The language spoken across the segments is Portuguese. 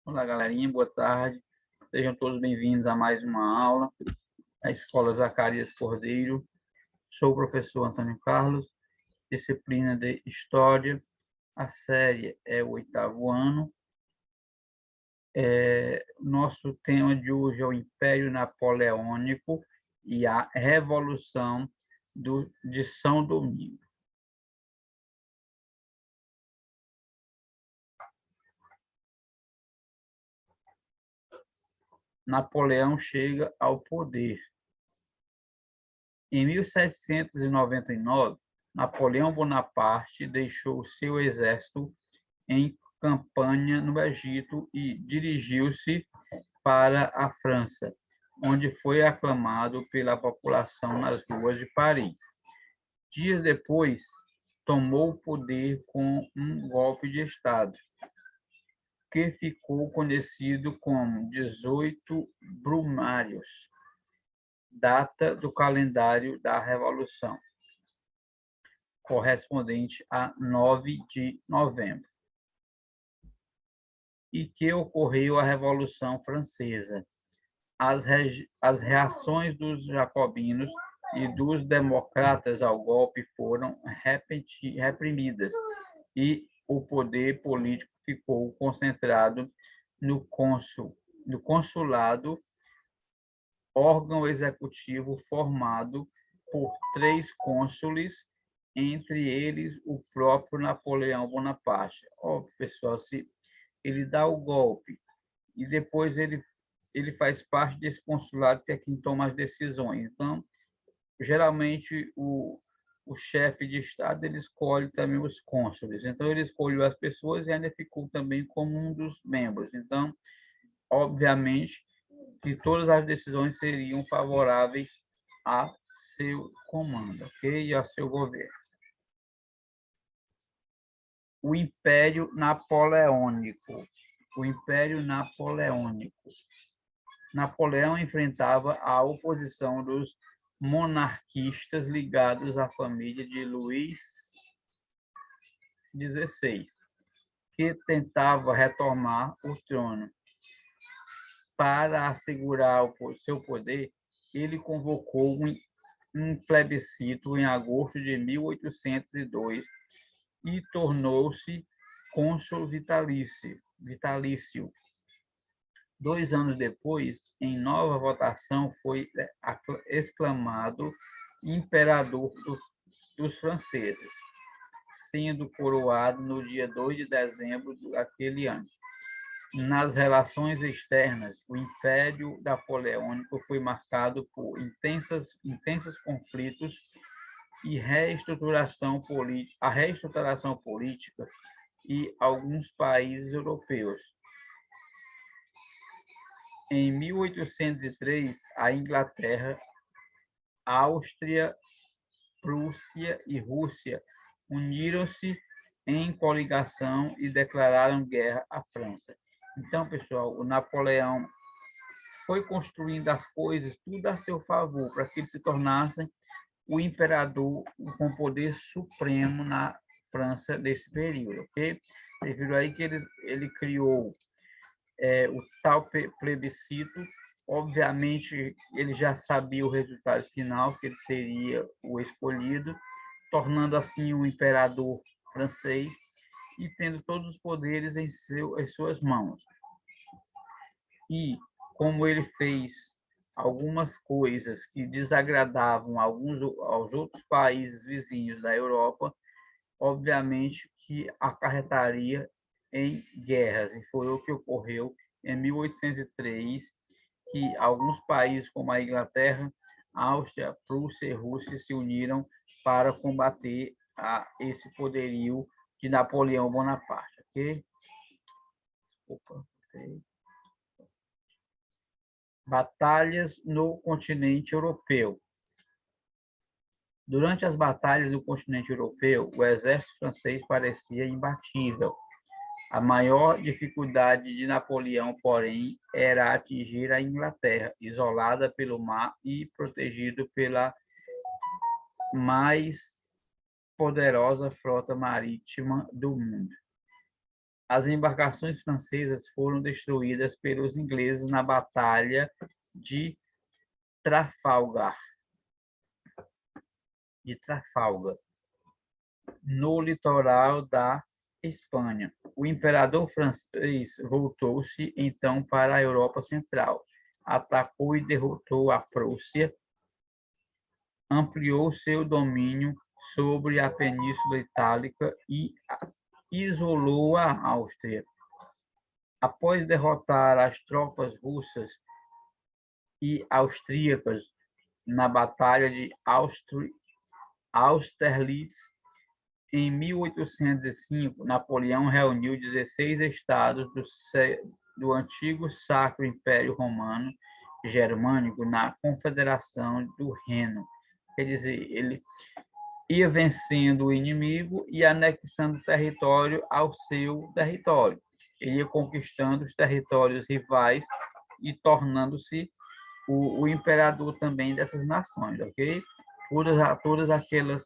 Olá, galerinha, boa tarde. Sejam todos bem-vindos a mais uma aula da Escola Zacarias Cordeiro. Sou o professor Antônio Carlos, disciplina de História. A série é o 8º ano. Nosso tema de hoje é o Império Napoleônico e a Revolução de São Domingos. Napoleão chega ao poder. Em 1799, Napoleão Bonaparte deixou seu exército em campanha no Egito e dirigiu-se para a França, onde foi aclamado pela população nas ruas de Paris. Dias depois, tomou o poder com um golpe de Estado, que ficou conhecido como 18 Brumários, data do calendário da Revolução, correspondente a 9 de novembro, e que ocorreu a Revolução Francesa. As reações dos jacobinos e dos democratas ao golpe foram reprimidas e o poder político ficou concentrado no consulado, órgão executivo formado por 3 cônsules, entre eles o próprio Napoleão Bonaparte. Pessoal, se ele dá o golpe e depois ele faz parte desse consulado que é quem toma as decisões. Então, geralmente, o chefe de Estado ele escolhe também os cônsules. Então, ele escolheu as pessoas e ainda ficou também como um dos membros. Então, obviamente, que todas as decisões seriam favoráveis a seu comando, ok? E a seu governo. O Império Napoleônico. O Império Napoleônico. Napoleão enfrentava a oposição dos monarquistas ligados à família de Luís XVI, que tentava retomar o trono. Para assegurar o seu poder, ele convocou um plebiscito em agosto de 1802 e tornou-se cônsul vitalício. 2 anos depois, em nova votação, foi exclamado imperador dos franceses, sendo coroado no dia 2 de dezembro daquele ano. Nas relações externas, o Império Napoleônico foi marcado por intensos conflitos e a reestruturação política e alguns países europeus. Em 1803, a Inglaterra, Áustria, Prússia e Rússia uniram-se em coligação e declararam guerra à França. Então, pessoal, o Napoleão foi construindo as coisas tudo a seu favor para que ele se tornasse o imperador com poder supremo na França desse período, ok? Vocês viram aí que ele criou o tal plebiscito. Obviamente, ele já sabia o resultado final, que ele seria o escolhido, tornando assim o imperador francês e tendo todos os poderes em suas mãos. E como ele fez algumas coisas que desagradavam aos outros países vizinhos da Europa, obviamente que acarretaria em guerras, e foi o que ocorreu em 1803, que alguns países como a Inglaterra, Áustria, Prússia e Rússia se uniram para combater esse poderio de Napoleão Bonaparte, ok? Batalhas no continente europeu. Durante as batalhas do continente europeu, o exército francês parecia imbatível. A maior dificuldade de Napoleão, porém, era atingir a Inglaterra, isolada pelo mar e protegido pela mais poderosa frota marítima do mundo. As embarcações francesas foram destruídas pelos ingleses na Batalha de Trafalgar, no litoral da Espanha. O imperador francês voltou-se então para a Europa Central, atacou e derrotou a Prússia, ampliou seu domínio sobre a Península Itálica e isolou a Áustria. Após derrotar as tropas russas e austríacas na Batalha de Austerlitz, em 1805, Napoleão reuniu 16 estados do antigo Sacro Império Romano Germânico na Confederação do Reno. Quer dizer, ele ia vencendo o inimigo e anexando território ao seu território. Ele ia conquistando os territórios rivais e tornando-se o imperador também dessas nações, ok? Todas aquelas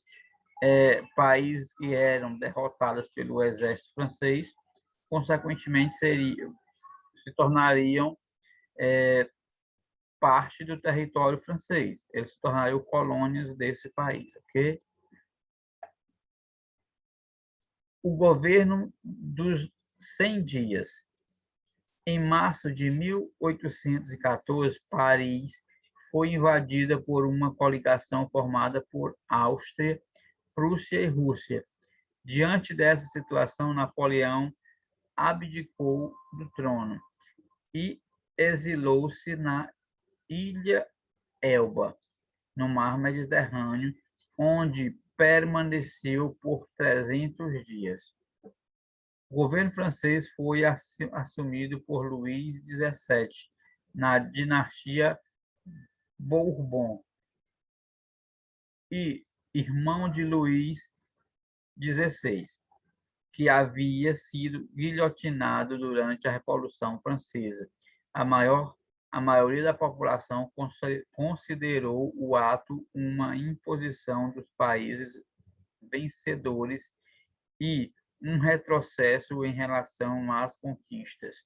países que eram derrotados pelo exército francês, consequentemente se tornariam parte do território francês. Eles se tornariam colônias desse país, ok? O governo dos 100 dias. Em março de 1814, Paris foi invadida por uma coligação formada por Áustria, Prússia e Rússia. Diante dessa situação, Napoleão abdicou do trono e exilou-se na ilha Elba, no mar Mediterrâneo, onde permaneceu por 300 dias. O governo francês foi assumido por Luís XVII, na dinastia Bourbon, e irmão de Luís XVI, que havia sido guilhotinado durante a Revolução Francesa. A maioria da população considerou o ato uma imposição dos países vencedores e um retrocesso em relação às conquistas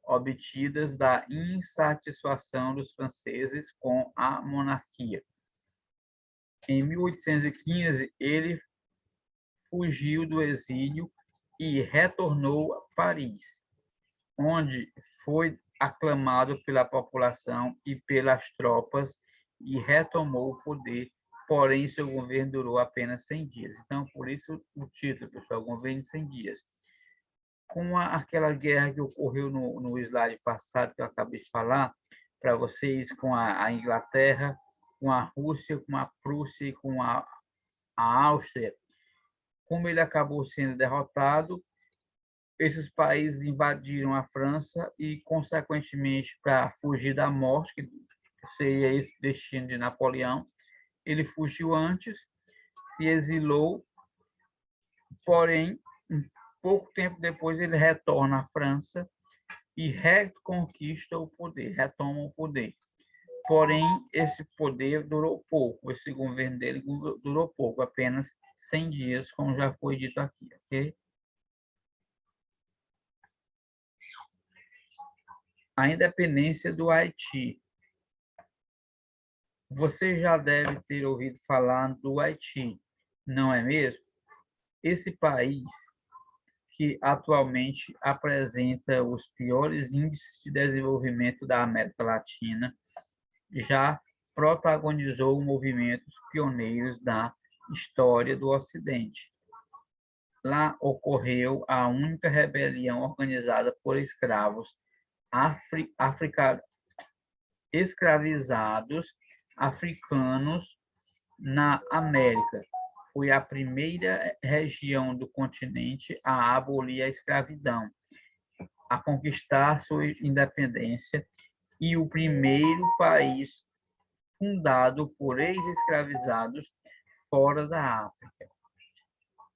obtidas da insatisfação dos franceses com a monarquia. Em 1815, ele fugiu do exílio e retornou a Paris, onde foi aclamado pela população e pelas tropas e retomou o poder, porém seu governo durou apenas 100 dias. Então, por isso o título, pessoal, governo de 100 dias. Com aquela guerra que ocorreu no slide passado, que eu acabei de falar para vocês, com a Inglaterra, com a Rússia, com a Prússia e com a Áustria, como ele acabou sendo derrotado, esses países invadiram a França e, consequentemente, para fugir da morte, que seria esse destino de Napoleão, ele fugiu antes, se exilou, porém, pouco tempo depois ele retorna à França e reconquista o poder, retoma o poder. Porém, esse poder durou pouco, esse governo dele durou pouco, apenas 100 dias, como já foi dito aqui, ok? A independência do Haiti. Você já deve ter ouvido falar do Haiti, não é mesmo? Esse país, que atualmente apresenta os piores índices de desenvolvimento da América Latina, já protagonizou movimentos pioneiros da história do Ocidente. Lá ocorreu a única rebelião organizada por escravos escravizados africanos na América. Foi a primeira região do continente a abolir a escravidão, a conquistar sua independência e o primeiro país fundado por ex-escravizados fora da África.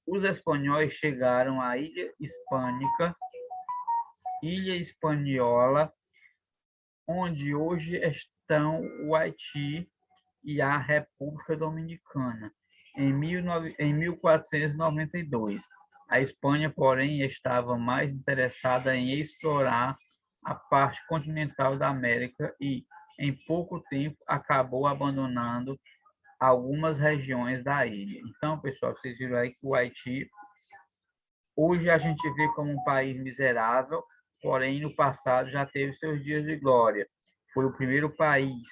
Os espanhóis chegaram à Ilha Hispaniola, onde hoje estão o Haiti e a República Dominicana, em 1492. A Espanha, porém, estava mais interessada em explorar a parte continental da América e, em pouco tempo, acabou abandonando algumas regiões da ilha. Então, pessoal, vocês viram aí que o Haiti, hoje a gente vê como um país miserável, porém, no passado já teve seus dias de glória. Foi o primeiro país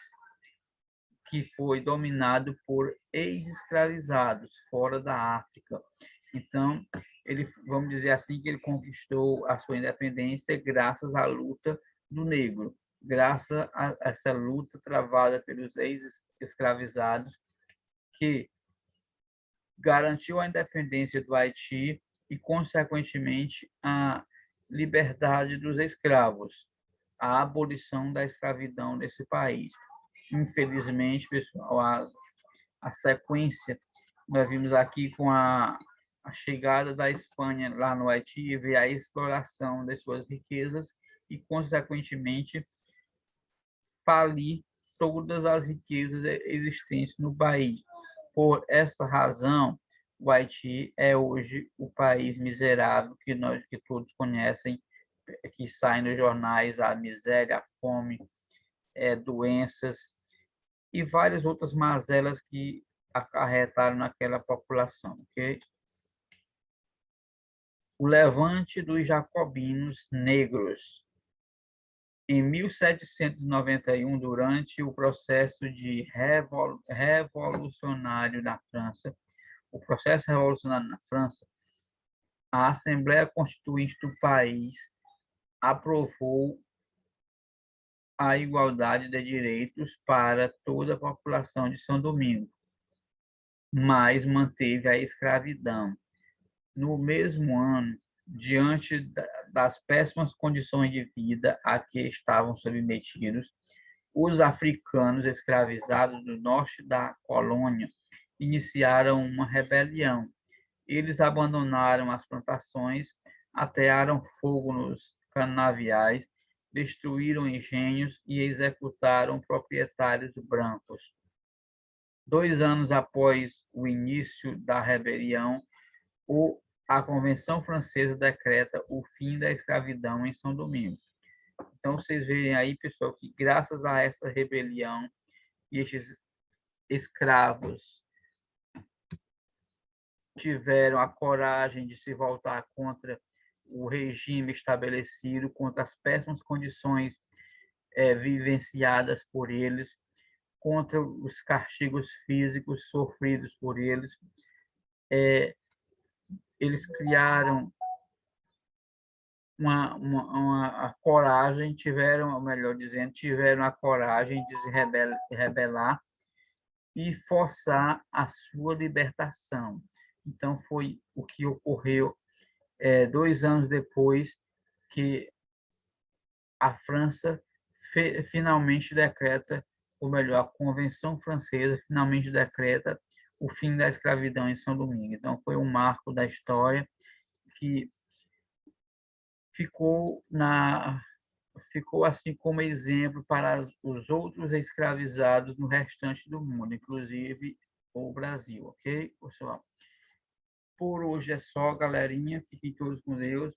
que foi dominado por ex-escravizados fora da África. Então, ele, vamos dizer assim, que ele conquistou a sua independência graças à luta do negro, graças a essa luta travada pelos ex-escravizados, que garantiu a independência do Haiti e, consequentemente, a liberdade dos escravos, a abolição da escravidão nesse país. Infelizmente, pessoal, a sequência, nós vimos aqui com a chegada da Espanha lá no Haiti, veio a exploração das suas riquezas e, consequentemente, falir todas as riquezas existentes no país. Por essa razão, o Haiti é hoje o país miserável que todos conhecem, que sai nos jornais, a miséria, a fome, doenças e várias outras mazelas que acarretaram naquela população, ok? O levante dos jacobinos negros. Em 1791, durante o processo de revolucionário na França, o processo revolucionário na França, a Assembleia Constituinte do país aprovou a igualdade de direitos para toda a população de São Domingo, mas manteve a escravidão. No mesmo ano, diante das péssimas condições de vida a que estavam submetidos, os africanos escravizados do norte da colônia iniciaram uma rebelião. Eles abandonaram as plantações, atearam fogo nos canaviais, destruíram engenhos e executaram proprietários brancos. 2 anos após o início da rebelião, a Convenção Francesa decreta o fim da escravidão em São Domingo. Então, vocês veem aí, pessoal, que graças a essa rebelião e estes escravos tiveram a coragem de se voltar contra o regime estabelecido, contra as péssimas condições vivenciadas por eles, contra os castigos físicos sofridos por eles. Eles criaram a coragem, tiveram, melhor dizendo, tiveram a coragem de se rebelar e forçar a sua libertação. Então, foi o que ocorreu 2 anos depois que a França finalmente decreta, ou melhor, a Convenção Francesa finalmente decreta o fim da escravidão em São Domingo. Então, foi um marco da história que ficou assim como exemplo para os outros escravizados no restante do mundo, inclusive o Brasil, ok, pessoal? Por hoje é só, galerinha. Fiquem todos com Deus.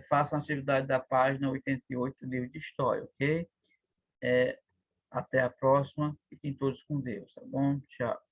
Façam a atividade da página 88 do livro de História, ok? Até a próxima. Fiquem todos com Deus, tá bom? Tchau.